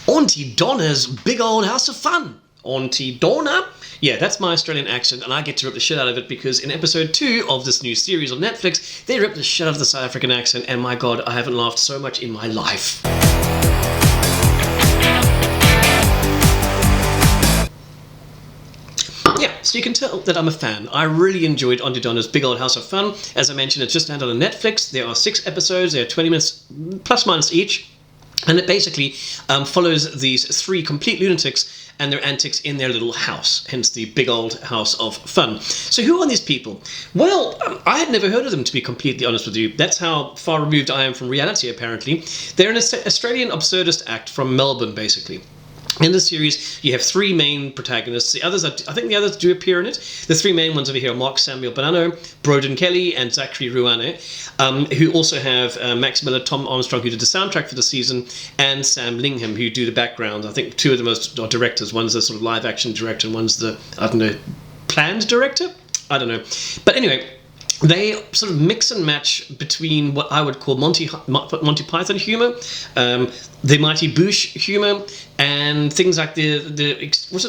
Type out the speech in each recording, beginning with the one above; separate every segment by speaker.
Speaker 1: Aunty Donna's Big Old House of Fun. Aunty Donna. Yeah, that's my Australian accent, and I get to rip the shit out of it because in episode 2 of this new series on Netflix, they ripped the shit out of the South African accent, and my god, I haven't laughed so much in my life. Yeah, so you can tell that I'm a fan. I really enjoyed Aunty Donna's Big Old House of Fun. As I mentioned, it's just landed on Netflix. There are 6 episodes. They are 20 minutes plus minus each. And it basically follows these 3 complete lunatics and their antics in their little house, hence the Big Old House of Fun. So who are these people? Well, I had never heard of them, to be completely honest with you. That's how far removed I am from reality, apparently. They're an Australian absurdist act from Melbourne, basically. In the series, you have 3 main protagonists. The others, I think the others do appear in it. The 3 main ones over here are Mark Samuel Bonanno, Broden Kelly, and Zachary Ruane, who also have Max Miller, Tom Armstrong, who did the soundtrack for the season, and Sam Lingham, who do the background. I think 2 of them are directors. One's the sort of live-action director, and one's the, I don't know, planned director? I don't know. But anyway, they sort of mix and match between what I would call Monty Python humour, the Mighty Boosh humour, and things like the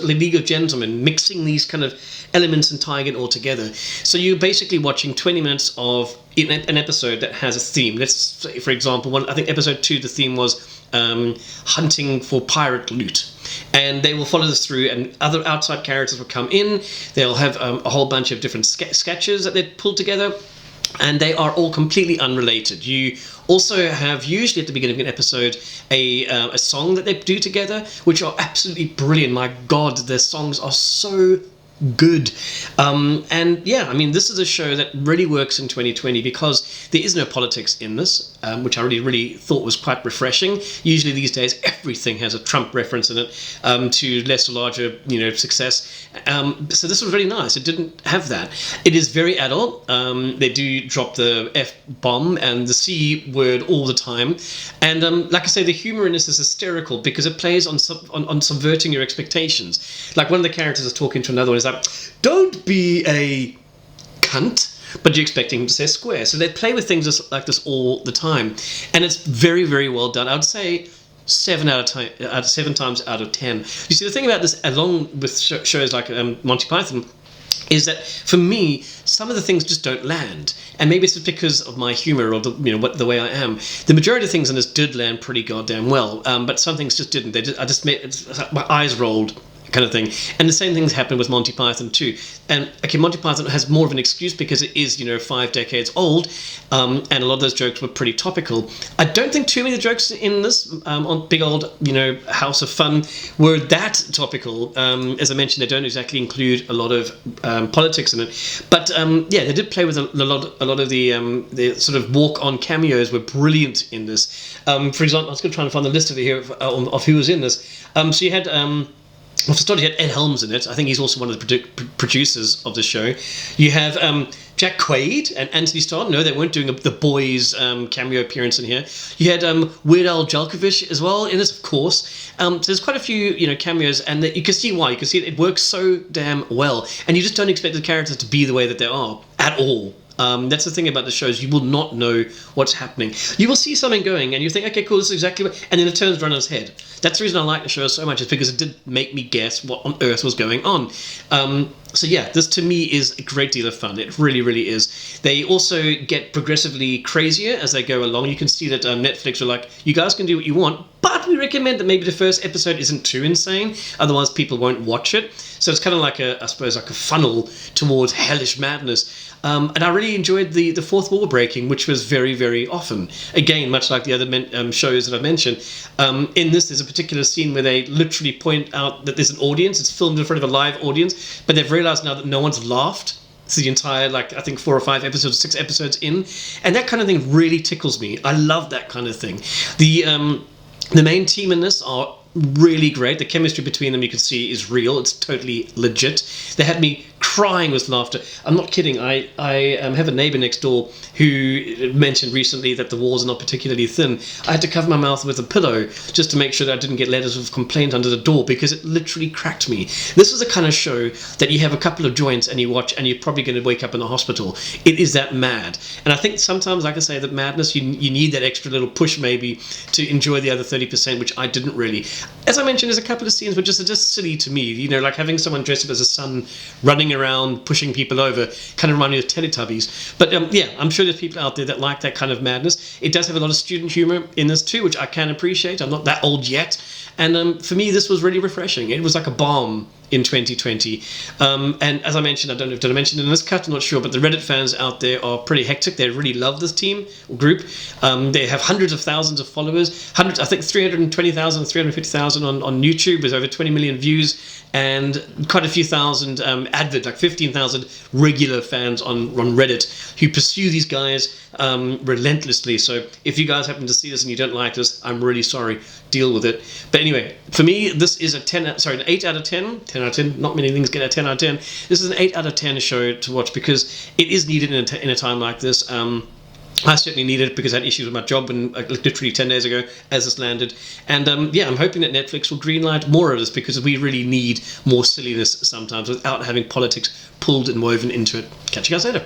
Speaker 1: League of Gentlemen, mixing these kind of elements and tying it all together. So you're basically watching 20 minutes of an episode that has a theme. Let's say, for example, I think episode 2, the theme was hunting for pirate loot. And they will follow this through, and other outside characters will come in. They'll have a whole bunch of different sketches that they pulled together, and they are all completely unrelated. You also have, usually at the beginning of an episode, a song that they do together, which are absolutely brilliant. My god, their songs are so good. And yeah, I mean, this is a show that really works in 2020 because there is no politics in this, which I really thought was quite refreshing. Usually these days everything has a Trump reference in it, to less or larger, success. So this was really nice. It didn't have that. It is very adult. They do drop the F-bomb and the C word all the time. And like I say, the humor in this is hysterical because it plays on subverting your expectations. Like one of the characters is talking to another one, is like, don't be a cunt, but you're expecting him to say square. So they play with things like this all the time, and it's very, very well done. I would say 7 times out of 10. You see, the thing about this, along with shows like Monty Python, is that for me, some of the things just don't land, and maybe it's just because of my humor or the way I am. The majority of things in this did land pretty goddamn well, but some things just didn't. My eyes rolled, kind of thing. And the same things happen with Monty Python too. And okay, Monty Python has more of an excuse because it is 5 decades old, and a lot of those jokes were pretty topical. I don't think too many of the jokes in this on Big Old House of Fun were that topical. As I mentioned, they don't exactly include a lot of politics in it, but yeah, they did play with a lot of the sort of walk-on cameos were brilliant in this. For example, I was going to try and find the list of it here of who was in this. So you had well, for starters, you had Ed Helms in it. I think he's also one of the producers of the show. You have Jack Quaid and Anthony Starr. No, they weren't doing the boys cameo appearance in here. You had Weird Al Yankovic as well in this, of course. So there's quite a few cameos, and you can see why. You can see it works so damn well, and you just don't expect the characters to be the way that they are at all. That's the thing about the shows. You will not know what's happening. You will see something going and you think, okay, cool, this is exactly what, and then it turns right on its head. That's the reason I like the show so much, is because it did make me guess what on earth was going on. So yeah, this to me is a great deal of fun. It really, really is. They also get progressively crazier as they go along. You can see that Netflix are like, you guys can do what you want, but we recommend that maybe the first episode isn't too insane, otherwise people won't watch it. So it's kind of like a funnel towards hellish madness. And I really enjoyed the fourth wall breaking, which was very, very often. Again, much like the other shows that I've mentioned, in this there's a particular scene where they literally point out that there's an audience. It's filmed in front of a live audience, but they've realized now that no one's laughed. It's the entire, I think 4 or 5 episodes, 6 episodes in. And that kind of thing really tickles me. I love that kind of thing. The main team in this are really great. The chemistry between them, you can see, is real. It's totally legit. They had me crying with laughter. I'm not kidding. I have a neighbor next door who mentioned recently that the walls are not particularly thin. I had to cover my mouth with a pillow just to make sure that I didn't get letters of complaint under the door, because it literally cracked me. This was the kind of show that you have a couple of joints and you watch and you're probably going to wake up in the hospital. It is that mad. And I think sometimes, like I say, that madness, you need that extra little push maybe to enjoy the other 30%, which I didn't really. As I mentioned, there's a couple of scenes which are just silly to me, you know, like having someone dressed up as a son running around pushing people over, kind of remind me of Teletubbies. But yeah, I'm sure there's people out there that like that kind of madness. It does have a lot of student humor in this too, which I can appreciate. I'm not that old yet. And for me, this was really refreshing. It was like a balm in 2020. And as I mentioned, I don't know if I mentioned in this cut, I'm not sure, but the Reddit fans out there are pretty hectic. They really love this team or group. They have hundreds of thousands of followers, I think 320,000, 350,000 on YouTube with over 20 million views, and quite a few thousand like 15,000 regular fans on Reddit who pursue these guys relentlessly. So if you guys happen to see this and you don't like this, I'm really sorry. Deal with it. But anyway, for me, this is an 8 out of 10. 10 out of 10. Not many things get a 10 out of 10. This is an 8 out of 10 show to watch because it is needed in a time like this. I certainly needed it because I had issues with my job and literally 10 days ago as this landed. And yeah, I'm hoping that Netflix will greenlight more of this because we really need more silliness sometimes without having politics pulled and woven into it. Catch you guys later.